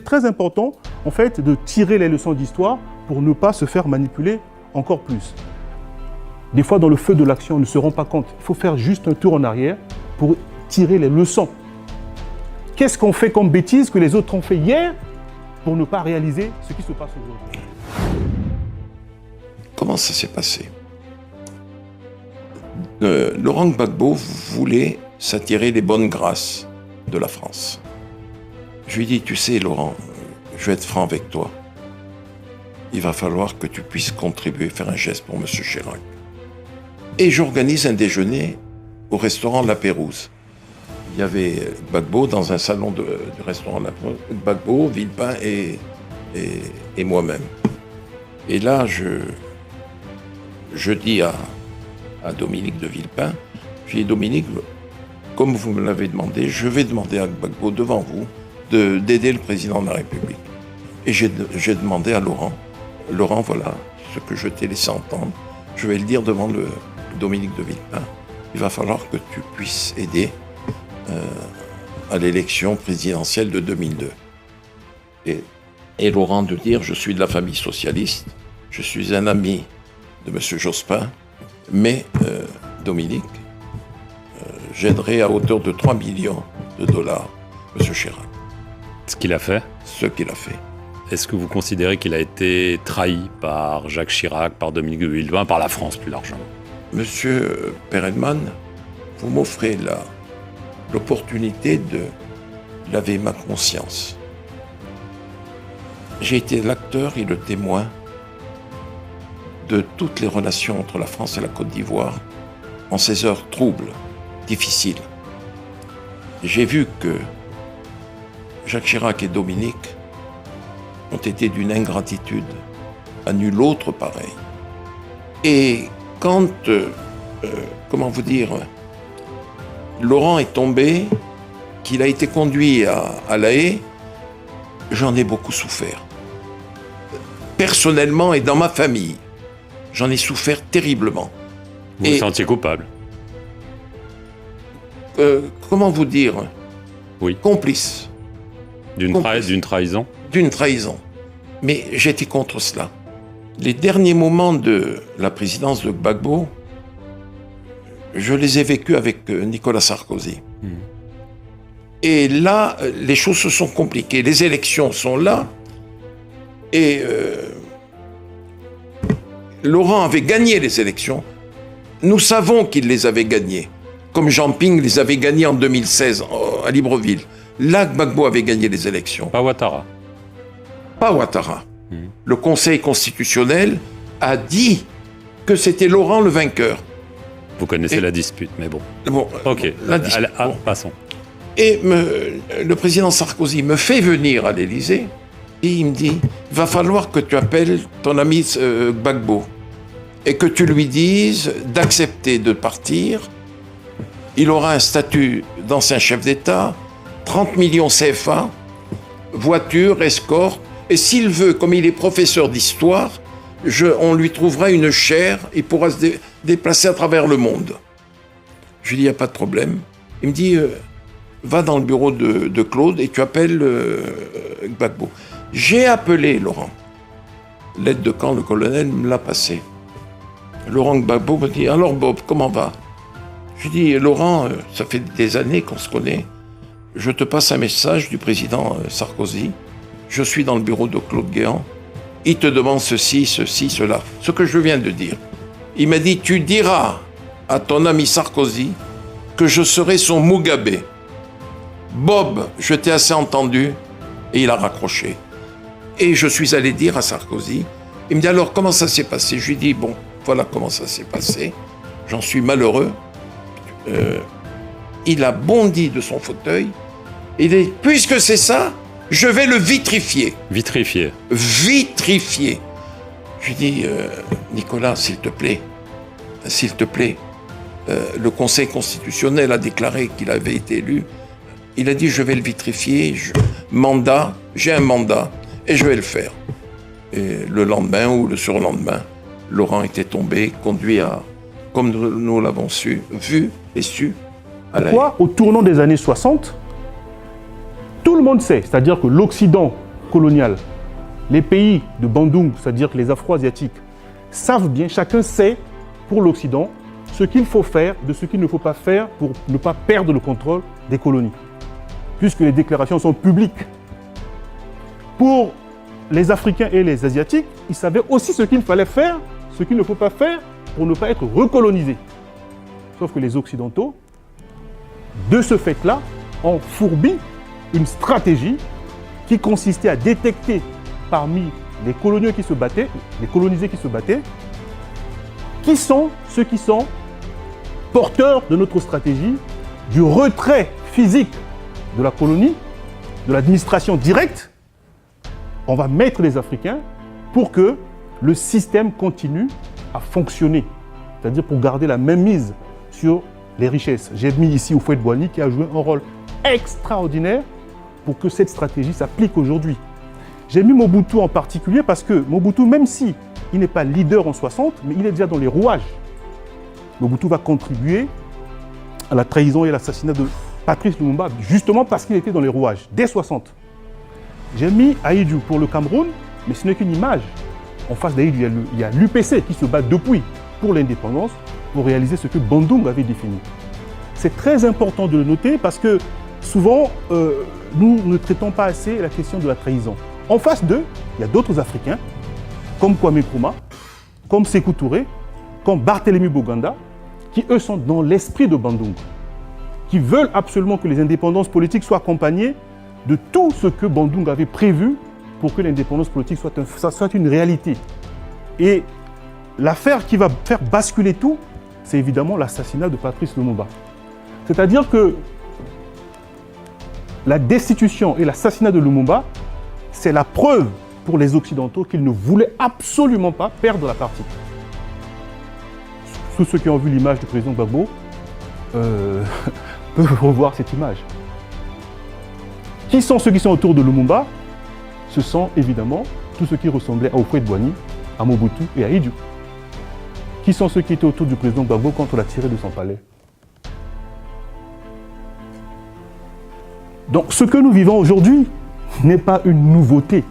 C'est très important, en fait, de tirer les leçons d'histoire pour ne pas se faire manipuler encore plus. Des fois, dans le feu de l'action, on ne se rend pas compte. Il faut faire juste un tour en arrière pour tirer les leçons. Qu'est-ce qu'on fait comme bêtise que les autres ont fait hier pour ne pas réaliser ce qui se passe aujourd'hui? Comment ça s'est passé? Laurent Gbagbo voulait s'attirer les bonnes grâces de la France. Je lui ai dit, tu sais Laurent, je vais être franc avec toi. Il va falloir que tu puisses contribuer, faire un geste pour M. Chirac. Et j'organise un déjeuner au restaurant La Pérouse. Il y avait Gbagbo dans un salon du restaurant La Pérouse, Gbagbo, Villepin et moi-même. Et là, je dis à Dominique de Villepin, je dis Dominique, comme vous me l'avez demandé, je vais demander à Gbagbo devant vous d'aider le président de la République. Et j'ai demandé à Laurent, voilà ce que je t'ai laissé entendre, je vais le dire devant le Dominique de Villepin, il va falloir que tu puisses aider à l'élection présidentielle de 2002. Et Laurent de dire, je suis de la famille socialiste, je suis un ami de M. Jospin, mais Dominique, j'aiderai à hauteur de 3 millions de dollars M. Chirac. Ce qu'il a fait? Ce qu'il a fait. Est-ce que vous considérez qu'il a été trahi par Jacques Chirac, par Dominique de Villepin, par la France plus largement? Monsieur Perelman, vous m'offrez l'opportunité de laver ma conscience. J'ai été l'acteur et le témoin de toutes les relations entre la France et la Côte d'Ivoire en ces heures troubles, difficiles. J'ai vu que Jacques Chirac et Dominique ont été d'une ingratitude à nul autre pareil. Et quand, comment vous dire, Laurent est tombé, qu'il a été conduit à La Haye, j'en ai beaucoup souffert. Personnellement et dans ma famille, j'en ai souffert terriblement. Vous vous sentiez coupable? Comment vous dire? Oui. Complice. D'une trahison? D'une trahison. Mais j'étais contre cela. Les derniers moments de la présidence de Gbagbo, je les ai vécus avec Nicolas Sarkozy. Et là, les choses se sont compliquées. Les élections sont là. Et Laurent avait gagné les élections. Nous savons qu'il les avait gagnées. Comme Jean Ping les avait gagnées en 2016 à Libreville. Là, Gbagbo avait gagné les élections. Pas Ouattara. Pas Ouattara. Le Conseil constitutionnel a dit que c'était Laurent le vainqueur. Vous connaissez la dispute, mais bon. Bon, ok, la dispute, bon. Passons. Et le président Sarkozy me fait venir à l'Élysée et il me dit, il va falloir que tu appelles ton ami Gbagbo et que tu lui dises d'accepter de partir. Il aura un statut d'ancien chef d'État, 30 millions CFA, voiture, escorte, et s'il veut, comme il est professeur d'histoire, on lui trouvera une chaire, il pourra se déplacer à travers le monde. Je lui dis, il n'y a pas de problème. Il me dit, va dans le bureau de Claude et tu appelles Gbagbo. J'ai appelé Laurent. L'aide de camp, le colonel, me l'a passé. Laurent Gbagbo me dit, alors Bob, comment va? Je lui dis, Laurent, ça fait des années qu'on se connaît. Je te passe un message du président Sarkozy. Je suis dans le bureau de Claude Guéant. Il te demande ceci, cela. Ce que je viens de dire. Il m'a dit, tu diras à ton ami Sarkozy que je serai son Mugabe. Bob, je t'ai assez entendu. Et il a raccroché. Et je suis allé dire à Sarkozy, il me dit, alors comment ça s'est passé? Je lui dis, bon, voilà comment ça s'est passé. J'en suis malheureux. Il a bondi de son fauteuil. Et il dit, puisque c'est ça, je vais le vitrifier. Vitrifier. Vitrifier. Je lui dis, Nicolas, s'il te plaît, le Conseil constitutionnel a déclaré qu'il avait été élu. Il a dit, je vais le vitrifier, j'ai un mandat, et je vais le faire. Et le lendemain ou le surlendemain, Laurent était tombé, conduit à, comme nous l'avons vu et su, à La Haye. Au tournant des années 60, tout le monde sait, c'est-à-dire que l'Occident coloniale, les pays de Bandung, c'est-à-dire les Afro-Asiatiques, savent bien, chacun sait pour l'Occident ce qu'il faut faire, de ce qu'il ne faut pas faire pour ne pas perdre le contrôle des colonies, puisque les déclarations sont publiques. Pour les Africains et les Asiatiques, ils savaient aussi ce qu'il fallait faire, ce qu'il ne faut pas faire pour ne pas être recolonisés. Sauf que les Occidentaux, de ce fait-là, ont fourbi une stratégie qui consistait à détecter parmi les coloniaux qui se battaient, les colonisés qui se battaient, qui sont ceux qui sont porteurs de notre stratégie du retrait physique de la colonie, de l'administration directe. On va mettre les Africains pour que le système continue à fonctionner, c'est-à-dire pour garder la même mise sur les richesses. J'ai mis ici Houphouët-Boigny qui a joué un rôle extraordinaire pour que cette stratégie s'applique aujourd'hui. J'ai mis Mobutu en particulier parce que Mobutu, même si il n'est pas leader en 60, mais il est déjà dans les rouages. Mobutu va contribuer à la trahison et à l'assassinat de Patrice Lumumba, justement parce qu'il était dans les rouages, dès 60. J'ai mis Ahidjo pour le Cameroun, mais ce n'est qu'une image. En face d'Ahidjo, il y a l'UPC qui se bat depuis pour l'indépendance, pour réaliser ce que Bandung avait défini. C'est très important de le noter parce que souvent, nous ne traitons pas assez la question de la trahison. En face d'eux, il y a d'autres Africains, comme Kwame Nkrumah, comme Sékou Touré, comme Barthélemy Boganda, qui eux sont dans l'esprit de Bandung, qui veulent absolument que les indépendances politiques soient accompagnées de tout ce que Bandung avait prévu pour que l'indépendance politique soit une réalité. Et l'affaire qui va faire basculer tout, c'est évidemment l'assassinat de Patrice Lumumba. C'est-à-dire que la destitution et l'assassinat de Lumumba, c'est la preuve pour les Occidentaux qu'ils ne voulaient absolument pas perdre la partie. Tous ceux qui ont vu l'image du président Gbagbo peuvent revoir cette image. Qui sont ceux qui sont autour de Lumumba? Ce sont évidemment tous ceux qui ressemblaient à Houphouët-Boigny, à Mobutu et à Ahidjo. Qui sont ceux qui étaient autour du président Gbagbo quand on l'a tiré de son palais? Donc ce que nous vivons aujourd'hui n'est pas une nouveauté.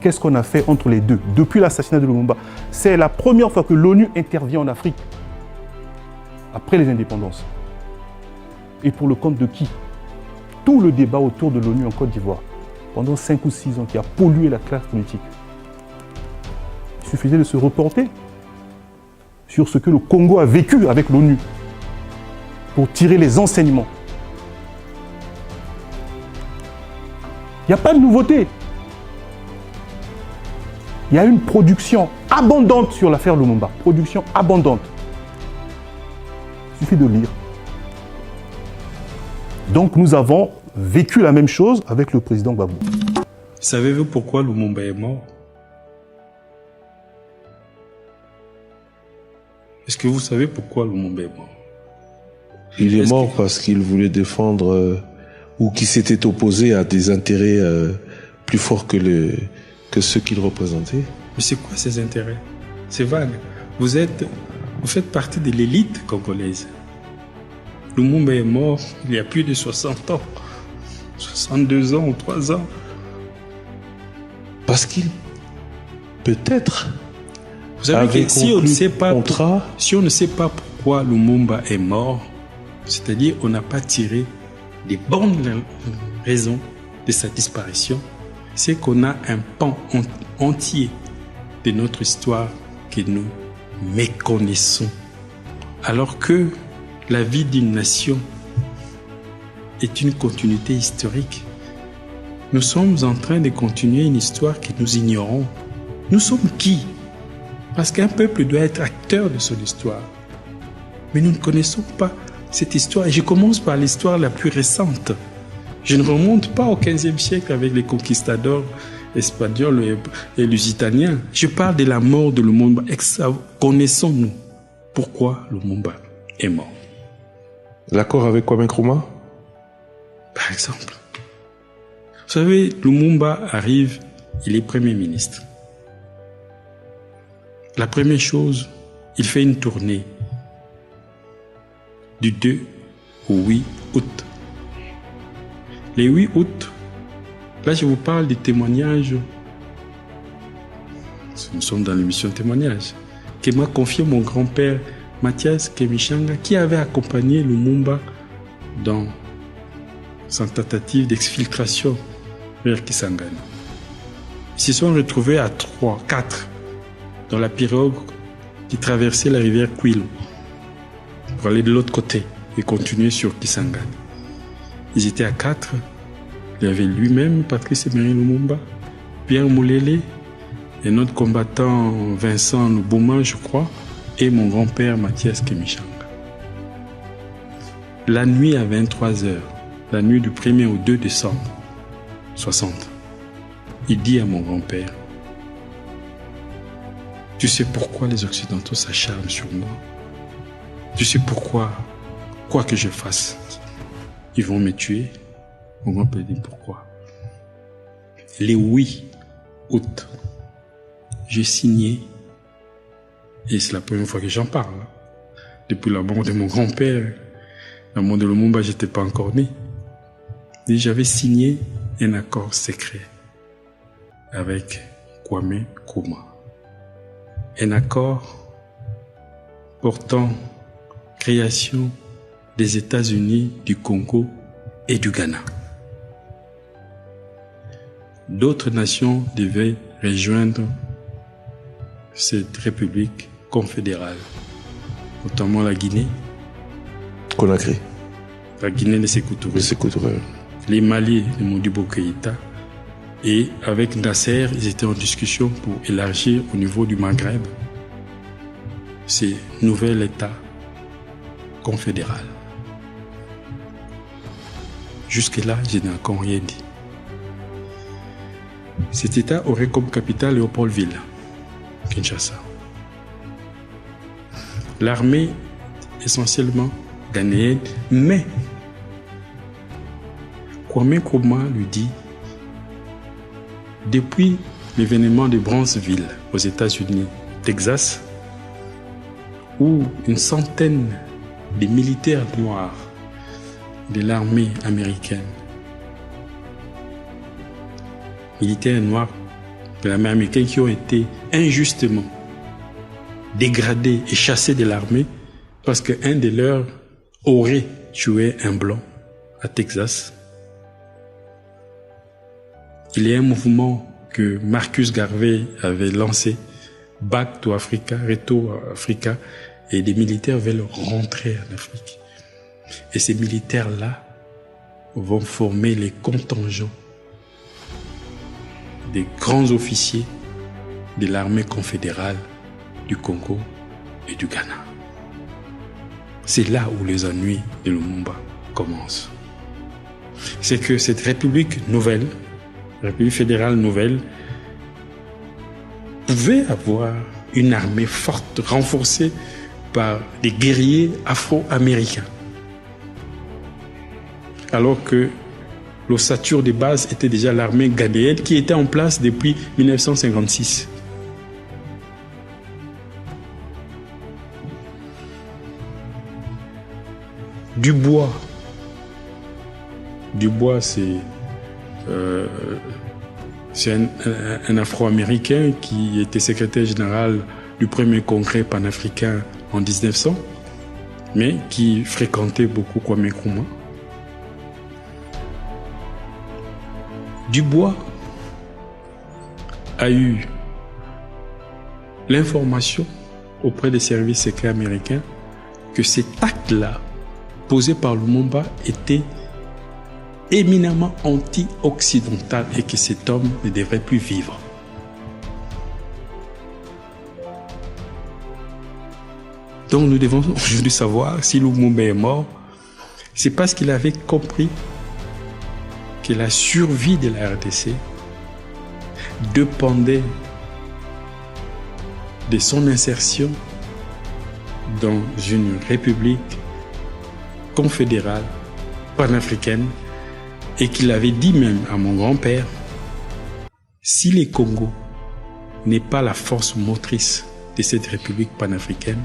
Qu'est-ce qu'on a fait entre les deux depuis l'assassinat de Lumumba? C'est la première fois que l'ONU intervient en Afrique, après les indépendances. Et pour le compte de qui? Tout le débat autour de l'ONU en Côte d'Ivoire, pendant 5 ou 6 ans, qui a pollué la classe politique. Il suffisait de se reporter sur ce que le Congo a vécu avec l'ONU pour tirer les enseignements. Il n'y a pas de nouveauté. Il y a une production abondante sur l'affaire Lumumba. Production abondante. Il suffit de lire. Donc nous avons vécu la même chose avec le président Gbagbo. Savez-vous pourquoi Lumumba est mort? Est-ce que vous savez pourquoi Lumumba est mort? Il est mort parce qu'il voulait défendre ou qu'il s'était opposé à des intérêts plus forts que ceux qu'il représentait. Mais c'est quoi ces intérêts? C'est vague. Vous faites partie de l'élite congolaise. Lumumba est mort il y a plus de 60 ans. 62 ans ou 3 ans. Parce qu'il, peut-être, vous savez que si on ne sait pas pourquoi Lumumba est mort, c'est-à-dire on n'a pas tiré des bonnes raisons de sa disparition, c'est qu'on a un pan entier de notre histoire que nous méconnaissons. Alors que la vie d'une nation est une continuité historique. Nous sommes en train de continuer une histoire que nous ignorons. Nous sommes qui? Parce qu'un peuple doit être acteur de son histoire. Mais nous ne connaissons pas cette histoire. Et je commence par l'histoire la plus récente. Je ne remonte pas au XVe siècle avec les conquistadors espagnols et lusitaniens. Je parle de la mort de Lumumba. Connaissons-nous pourquoi Lumumba est mort? L'accord avec Kwame Nkrumah? Par exemple. Vous savez, Lumumba arrive, il est Premier ministre. La première chose, il fait une tournée du 2 au 8 août. Le 8 août, Là, je vous parle des témoignages. Nous sommes dans l'émission témoignages que m'a confié mon grand-père Mathias Kemichanga, qui avait accompagné Lumumba dans sa tentative d'exfiltration vers Kisangani. Ils se sont retrouvés à 3, 4 dans la pirogue qui traversait la rivière Kwilu pour aller de l'autre côté et continuer sur Kisangani. Ils étaient à 4. Il y avait lui-même, Patrice Emery Lumumba, Pierre Moulele, et notre combattant Vincent Nubuma, je crois, et mon grand-père Mathias Kemichanga. La nuit à 23h, la nuit du 1er au 2 décembre 60, il dit à mon grand-père, « Tu sais pourquoi les Occidentaux s'acharnent sur moi? Tu sais pourquoi, quoi que je fasse, ils vont me tuer ?» Mon grand-père dit, « Pourquoi ?» Les 8 août, j'ai signé, et c'est la première fois que j'en parle, depuis la mort de mon grand-père, la mort de Lumumba, je n'étais pas encore né. Et j'avais signé un accord secret avec Kwame Nkrumah. Un accord portant création des États-Unis, du Congo et du Ghana. D'autres nations devaient rejoindre cette république confédérale, notamment la Guinée. Conakry. La Guinée de Sékou Touré. Les Mali de Modibo Keïta. Et avec Nasser, ils étaient en discussion pour élargir au niveau du Maghreb ces nouvel État confédéral. Jusque-là, je n'ai encore rien dit. Cet État aurait comme capitale Léopoldville, Kinshasa. L'armée, essentiellement ghanéenne, mais Kwame Nkrumah lui dit, depuis l'événement de Brownsville aux États-Unis, Texas, où une centaine de militaires noirs de l'armée américaine, militaires noirs de l'armée américaine qui ont été injustement dégradés et chassés de l'armée parce qu'un de leurs aurait tué un blanc à Texas. Il y a un mouvement que Marcus Garvey avait lancé, Back to Africa, Retour à Africa, et des militaires veulent rentrer en Afrique. Et ces militaires-là vont former les contingents des grands officiers de l'armée confédérale du Congo et du Ghana. C'est là où les ennuis de Lumumba commencent. C'est que cette république nouvelle, république fédérale nouvelle, pouvait avoir une armée forte, renforcée par des guerriers afro-américains. Alors que l'ossature de base était déjà l'armée ghanéenne qui était en place depuis 1956. Dubois, c'est un Afro-Américain qui était secrétaire général du premier congrès panafricain en 1900, mais qui fréquentait beaucoup Kwame Nkrumah. Dubois a eu l'information auprès des services secrets américains que cet acte-là, posé par Lumumba, était éminemment anti-occidental et que cet homme ne devrait plus vivre. Donc nous devons aujourd'hui savoir si Lumumba est mort, c'est parce qu'il avait compris que la survie de la RDC dépendait de son insertion dans une république confédérale panafricaine et qu'il avait dit même à mon grand-père, si le Congo n'est pas la force motrice de cette république panafricaine,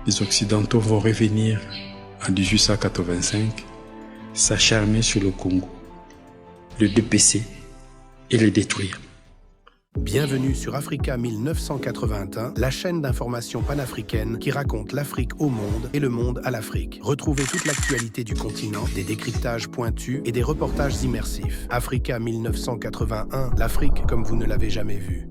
les Occidentaux vont revenir en 1885 s'acharner sur le Congo le dépecer et le détruire. Bienvenue sur Africa 1981, la chaîne d'information panafricaine qui raconte l'Afrique au monde et le monde à l'Afrique. Retrouvez toute l'actualité du continent, des décryptages pointus et des reportages immersifs. Africa 1981, l'Afrique comme vous ne l'avez jamais vue.